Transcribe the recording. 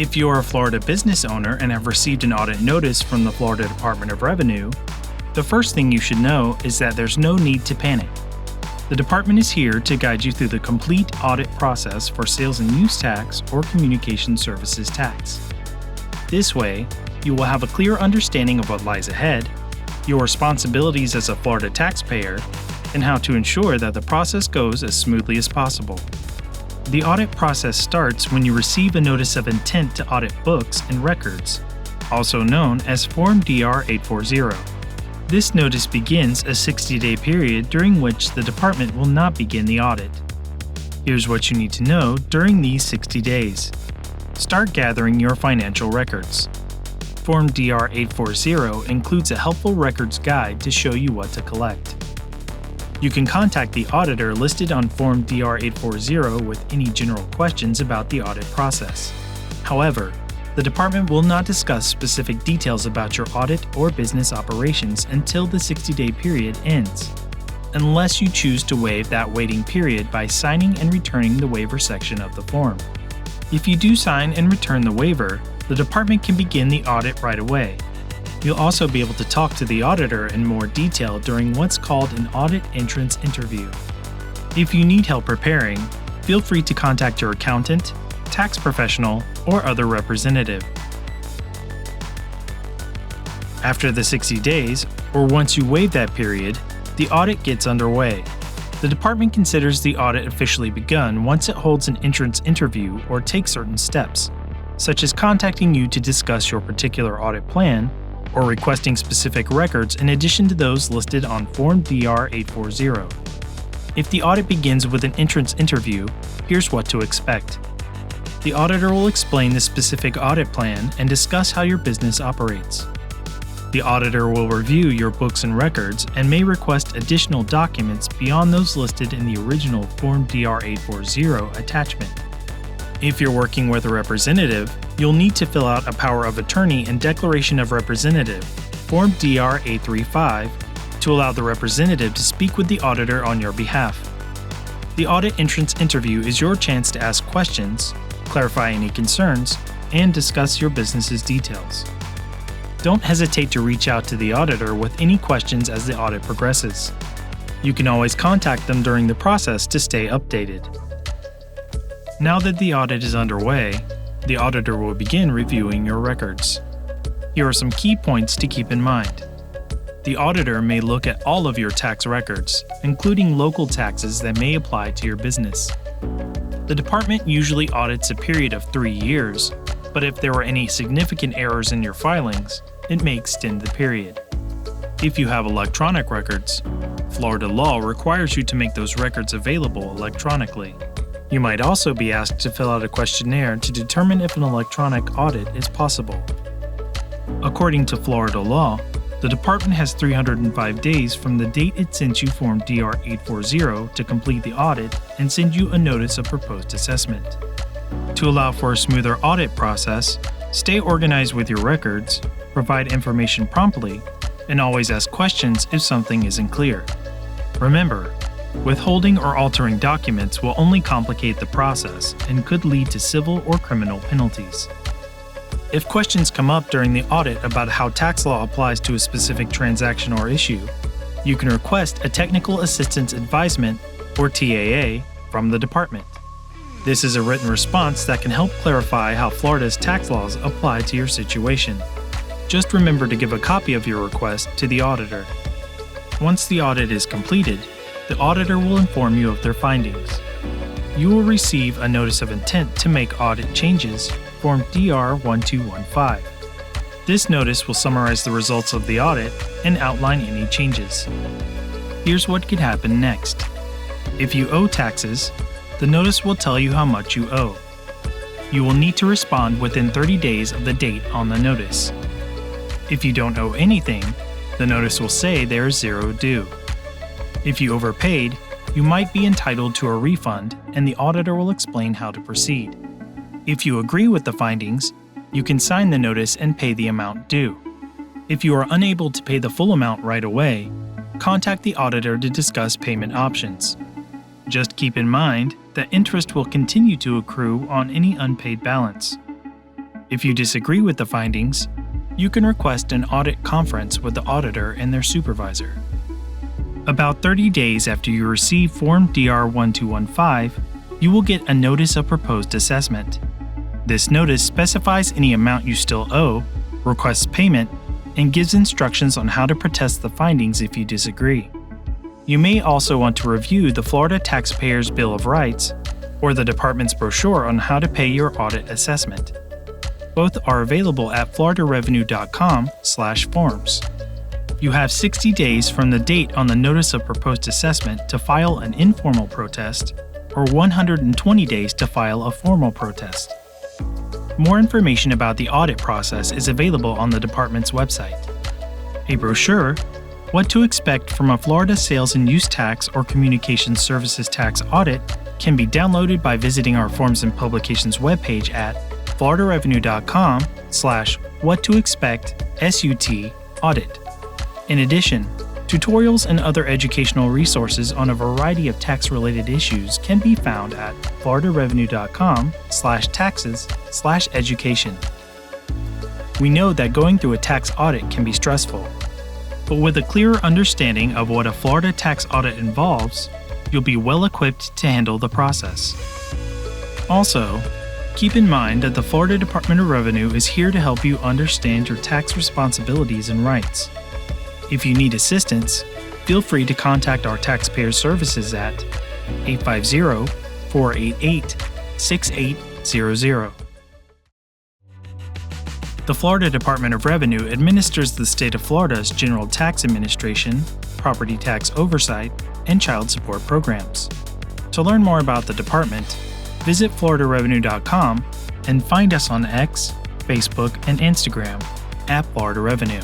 If you're a Florida business owner and have received an audit notice from the Florida Department of Revenue, the first thing you should know is that there's no need to panic. The department is here to guide you through the complete audit process for sales and use tax or communication services tax. This way, you will have a clear understanding of what lies ahead, your responsibilities as a Florida taxpayer, and how to ensure that the process goes as smoothly as possible. The audit process starts when you receive a notice of intent to audit books and records, also known as Form DR 840. This notice begins a 60-day period during which the department will not begin the audit. Here's what you need to know during these 60 days. Start gathering your financial records. Form DR 840 includes a helpful records guide to show you what to collect. You can contact the auditor listed on Form DR 840 with any general questions about the audit process. However, the department will not discuss specific details about your audit or business operations until the 60-day period ends, unless you choose to waive that waiting period by signing and returning the waiver section of the form. If you do sign and return the waiver, the department can begin the audit right away. You'll also be able to talk to the auditor in more detail during what's called an audit entrance interview. If you need help preparing, feel free to contact your accountant, tax professional, or other representative. After the 60 days, or once you waive that period, the audit gets underway. The department considers the audit officially begun once it holds an entrance interview or takes certain steps, such as contacting you to discuss your particular audit plan or requesting specific records in addition to those listed on Form DR 840. If the audit begins with an entrance interview, here's what to expect. The auditor will explain the specific audit plan and discuss how your business operates. The auditor will review your books and records and may request additional documents beyond those listed in the original Form DR 840 attachment. If you're working with a representative, you'll need to fill out a power of attorney and declaration of representative, Form DR 835, to allow the representative to speak with the auditor on your behalf. The audit entrance interview is your chance to ask questions, clarify any concerns, and discuss your business's details. Don't hesitate to reach out to the auditor with any questions as the audit progresses. You can always contact them during the process to stay updated. Now that the audit is underway, the auditor will begin reviewing your records. Here are some key points to keep in mind. The auditor may look at all of your tax records, including local taxes that may apply to your business. The department usually audits a period of 3 years, but if there were any significant errors in your filings, it may extend the period. If you have electronic records, Florida law requires you to make those records available electronically. You might also be asked to fill out a questionnaire to determine if an electronic audit is possible. According to Florida law, the department has 305 days from the date it sends you Form DR 840 to complete the audit and send you a notice of proposed assessment. To allow for a smoother audit process, stay organized with your records, provide information promptly, and always ask questions if something isn't clear. Remember, withholding or altering documents will only complicate the process and could lead to civil or criminal penalties. If questions come up during the audit about how tax law applies to a specific transaction or issue, you can request a Technical Assistance Advisement, or TAA, from the department. This is a written response that can help clarify how Florida's tax laws apply to your situation. Just remember to give a copy of your request to the auditor. Once the audit is completed, the auditor will inform you of their findings. You will receive a Notice of Intent to make audit changes, Form DR 1215. This notice will summarize the results of the audit and outline any changes. Here's what could happen next. If you owe taxes, the notice will tell you how much you owe. You will need to respond within 30 days of the date on the notice. If you don't owe anything, the notice will say there is zero due. If you overpaid, you might be entitled to a refund, and the auditor will explain how to proceed. If you agree with the findings, you can sign the notice and pay the amount due. If you are unable to pay the full amount right away, contact the auditor to discuss payment options. Just keep in mind that interest will continue to accrue on any unpaid balance. If you disagree with the findings, you can request an audit conference with the auditor and their supervisor. About 30 days after you receive Form DR 1215, you will get a Notice of Proposed Assessment. This notice specifies any amount you still owe, requests payment, and gives instructions on how to protest the findings if you disagree. You may also want to review the Florida Taxpayers' Bill of Rights or the department's brochure on how to pay your audit assessment. Both are available at floridarevenue.com/forms. You have 60 days from the date on the Notice of Proposed Assessment to file an informal protest, or 120 days to file a formal protest. More information about the audit process is available on the department's website. A brochure, What to Expect from a Florida Sales and Use Tax or Communications Services Tax Audit, can be downloaded by visiting our Forms and Publications webpage at floridarevenue.com/whattoexpect-SUT-audit. In addition, tutorials and other educational resources on a variety of tax-related issues can be found at floridarevenue.com/taxes/education. We know that going through a tax audit can be stressful, but with a clearer understanding of what a Florida tax audit involves, you'll be well equipped to handle the process. Also, keep in mind that the Florida Department of Revenue is here to help you understand your tax responsibilities and rights. If you need assistance, feel free to contact our taxpayer services at 850-488-6800. The Florida Department of Revenue administers the state of Florida's general tax administration, property tax oversight, and child support programs. To learn more about the department, visit floridarevenue.com and find us on X, Facebook, and Instagram at Florida Revenue.